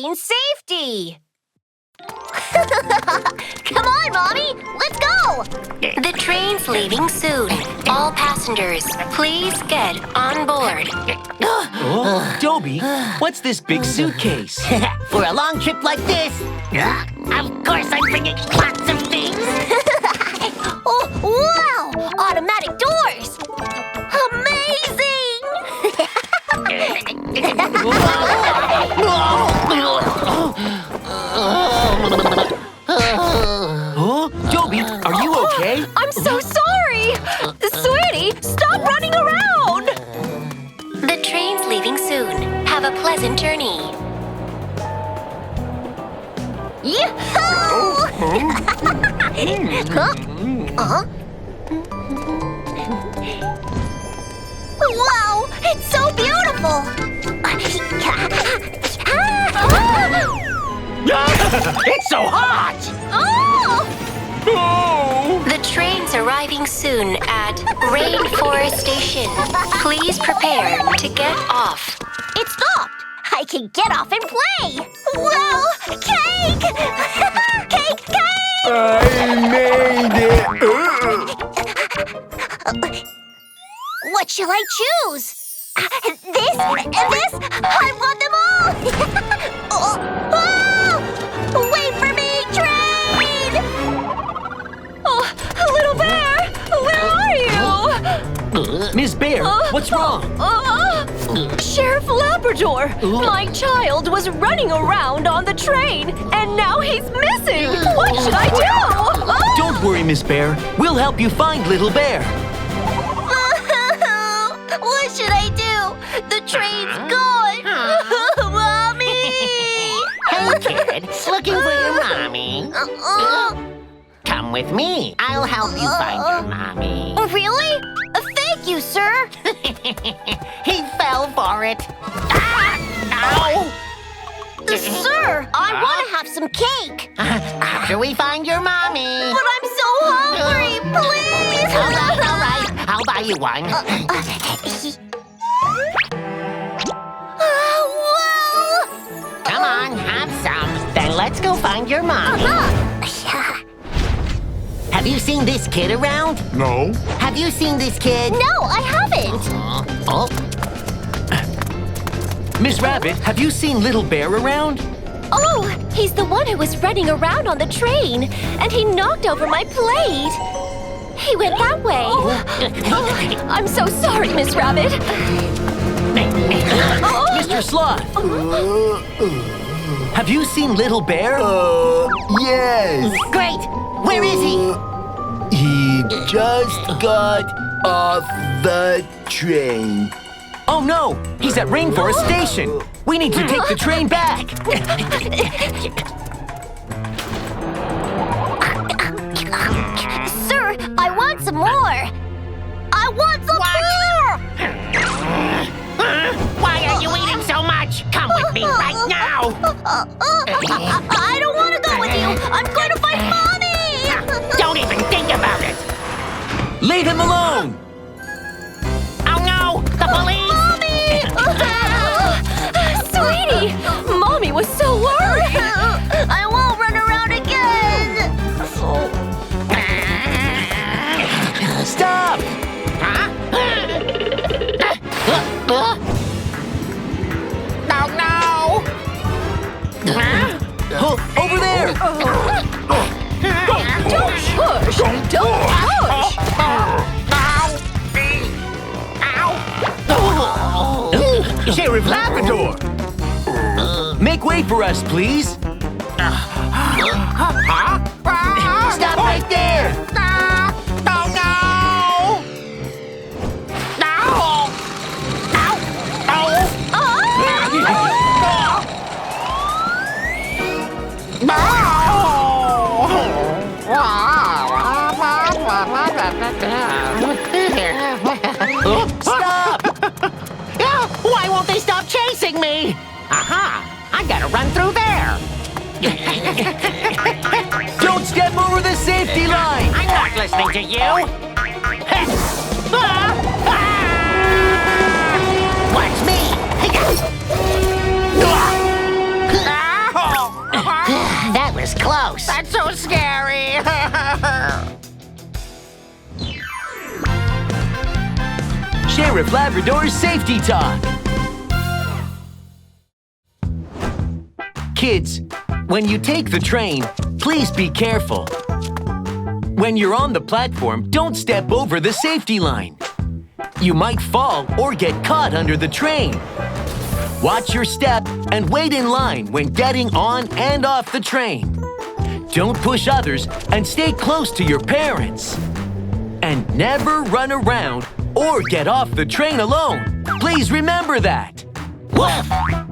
train's safety. Come on, Mommy! Let's go! The train's leaving soon. All passengers, please get on board. Oh, Dobie, what's this big suitcase? For a long trip like this, of course I'm bringing lots of things. Oh, wow! Automatic doors! Amazing! Oh, Dobie, are you okay? I'm so sorry! Sweetie, stop running around! The train's leaving soon. Have a pleasant journey. Yahoo! Wow, it's so beautiful! It's so hot! Oh! The train's arriving soon at Rainforest Station. Please prepare to get off. It stopped! I can get off and play! Wow! Cake! Cake! Cake! I made it! What shall I choose? This and this? I want them all! Oh! Wait for me, train! Oh, little bear! Where are you? Miss Bear, what's wrong? Sheriff Labrador! My child was running around on the train, and now he's missing! What should I do? Don't worry, Miss Bear. We'll help you find Little Bear. What should I do? The train's gone! Mommy! Hey, kid, looking for your mommy? Come with me. I'll help you find your mommy. Really? Thank you, sir! He fell for it. Ah! Ow! Sir, I want to have some cake! After we find your mommy. But I'm so hungry! Please! All right. I'll buy you one. Well... Come on, have some. Then let's go find your mommy. Have you seen this kid around? No. Have you seen this kid? No, I haven't! Oh, Miss Rabbit, have you seen Little Bear around? Oh, he's the one who was running around on the train, and he knocked over my plate. He went that way. I'm so sorry, Miss Rabbit. Mr. Sloth, have you seen Little Bear? Yes. great. Where is he? He just got off the train. Oh no, he's at Rainforest Station. We need to take the train back. Sir, I want some more. I want some more! Why are you eating so much? Come with me right now. I don't want to go with you. I'm going to find Mommy. Don't even think about it. Leave him alone. Oh no, the police! Sweetie, Mommy was so worried. I won't run around again. Stop! Huh? Oh no! Oh, over there! Don't push. Don't push. Sheriff Labrador! Make way for us, please. Stop right there! Oh no! Stop! Why won't they stop chasing me? Aha! I gotta run through there. Don't step over the safety line! I'm not listening to you. Watch me. close. That's so scary. Sheriff Labrador's Safety Talk. Kids, when you take the train, please be careful. When you're on the platform, don't step over the safety line. You might fall or get caught under the train. Watch your step and wait in line when getting on and off the train. Don't push others and stay close to your parents. And never run around or get off the train alone. Please remember that. Woof!